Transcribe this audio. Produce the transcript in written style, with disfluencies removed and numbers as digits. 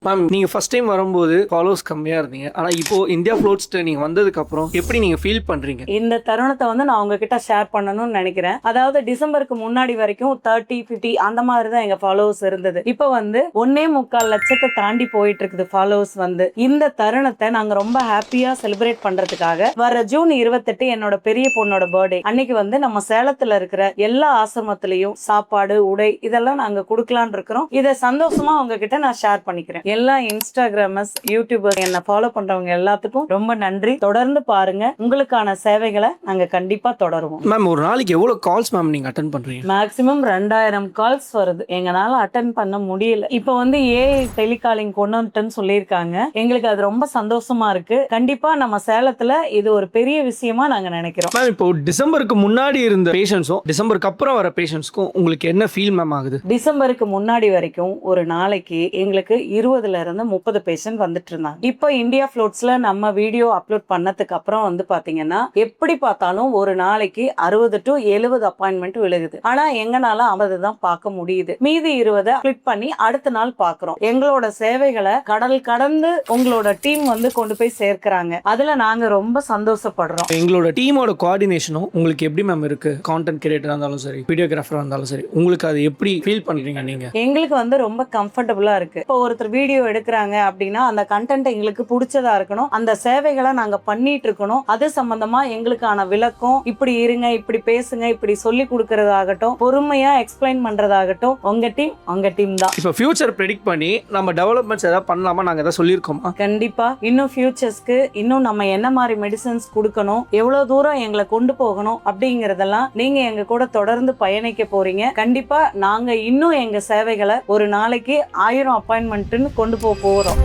Ma'am நீங்க first time வரும்போது followers கம்மியா இருந்தீங்க. ஆனா இப்போ இந்தியா ஃப்ளோட்ஸ்ட் நீங்க வந்ததுக்கு அப்புறம் எப்படி நீங்க ஃபீல் பண்றீங்க? இந்த தருணத்தை வந்து நான் உங்ககிட்ட ஷேர் பண்ணணும்னு நினைக்கிறேன். அதாவது டிசம்பருக்கு முன்னாடி வரைக்கும் 30, 50 அந்த மாதிரி தான் எங்க ஃபாலோவர்ஸ் இருந்தது. இப்போ வந்து 1.25 லட்சத்தை தாண்டி போயிட்டு இருக்குது ஃபாலோவர்ஸ் வந்து. இந்த தருணத்தை நாங்க ரொம்ப ஹாப்பியா செலிப்ரேட் பண்றதுக்காக வர ஜூன் 28 என்னோட பெரிய பொண்ணோட பர்த்டே அன்னைக்கு வந்து நம்ம சேலத்துல இருக்கிற எல்லா ஆசிரமத்திலையும் சாப்பாடு, உடை இதெல்லாம் நாங்க கொடுக்கலான் இருக்கிறோம். இதை சந்தோஷமா உங்ககிட்ட நான் ஷேர் பண்ணிக்கிறேன். எல்லா இன்ஸ்டாகிராமர்ஸ், யூடியூபர் என்ன ஃபாலோ பண்றவங்க எல்லாத்துக்கும் ரொம்ப நன்றி. தொடர்ந்து பாருங்க, உங்களுக்கான சேவைகளை நாங்க கண்டிப்பா தொடருவோம். மேம் ஒரு நாளைக்கு எவ்வளவு கால்ஸ் மேம் நீங்க அட்டென்ட் பண்றீங்க? மேக்ஸிமம் 2000 கால்ஸ் வருது. எங்களால அட்டென்ட் பண்ண முடியல. இப்போ வந்து ஏஐ டெலிகாலிங் கொண்டு வந்துட்டேன்னு சொல்லியிருக்காங்க. எங்களுக்கு அது ரொம்ப சந்தோஷமா இருக்கு. கண்டிப்பா நம்ம சேலத்துல இது ஒரு பெரிய விஷயமா நாங்க நினைக்கிறோம். மேம் இப்போ டிசம்பருக்கு முன்னாடி இருந்த பேஷண்ட்ஸும் டிசம்பருக்கு அப்புறம் வர பேஷண்ட்ஸ்க்கும் உங்களுக்கு என்ன ஃபீல் மேம் ஆகுது? டிசம்பருக்கு முன்னாடி வரைக்கும் ஒரு நாளைக்கு எங்களுக்கு 20 இருந்து 30 பேஷண்ட் வந்துட்டு இருந்தாங்க. இப்போ இந்தியா ஃப்ளோட்ஸ்ல நம்ம வீடியோ அப்லோட் பண்ணதுக்கு அப்புறம் வந்து பாத்தீங்கன்னா எப்படி பார்த்தாலும் ஒரு நாளைக்கு 60 to 70 அப்பாயின்மெண்ட் விழுகுது. ஆனா எங்கனால 50 தான் பார்க்க முடியுது. மீதி 20 கிளிக் பண்ணி அடுத்த நாள் பாக்குறோம். எங்களோட சேவைகளை கடல் கடந்து உங்களோட டீம் வந்து கொண்டு போய் சேர்க்கிறாங்க. அதுல நாங்க ரொம்ப சந்தோஷப்படுறோம். எங்களோட டீமோட கோஆர்டினேஷனும் உங்களுக்கு எப்படி மேம் இருக்கு? கான்டென்ட் கிரியேட்டரா இருந்தாலும் சரி, வீடியோகிராஃபரா இருந்தாலும் சரி, உங்களுக்கு அது எப்படி ஃபீல் பண்றீங்க நீங்க? எங்களுக்கு வந்து ரொம்ப கம்ஃபர்டபுளா இருக்கு. இப்போ ஒருத்தர் வீடியோ எடுக்கிறாங்க அப்படின்னா அந்த கண்டென்ட் எங்களுக்கு பிடிச்சதா இருக்கணும். அந்த சேவைகளை நாங்க பண்ணிட்டு இருக்கணும். அது சம்பந்தமா எங்களுக்கான விளக்கம், இப்படி இருங்க, இப்படி பேசுங்க, இப்படி சொல்லி கொடுக்கறதாகட்டும், பொறுமையா எக்ஸ்பிளைன் பண்றதாகட்டும், உங்க டீம் தான். இப்போ ஃபியூச்சர் ப்ரெடிக்ட் பண்ணி நம்ம டெவலப்மெண்ட்ஸ் ஏதாவது பண்ணலாமா? நாங்க ஏதாவது சொல்லியிருக்கோமா? கண்டிப்பா இன்னும் ஃபியூச்சர்ஸ்க்கு இன்னும் நம்ம என்ன மாதிரி மெடிசன்ஸ் கொடுக்கணும், எவ்வளவு தூரம் எங்களை கொண்டு போகணும் அப்படிங்கறதெல்லாம் நீங்க எங்க கூட தொடர்ந்து பயணிக்க போறீங்க. கண்டிப்பா நாங்க இன்னும் எங்க சேவைகளை ஒரு நாளைக்கு 1000 அப்பாயின்மெண்ட்னு கொண்டு போறோம்.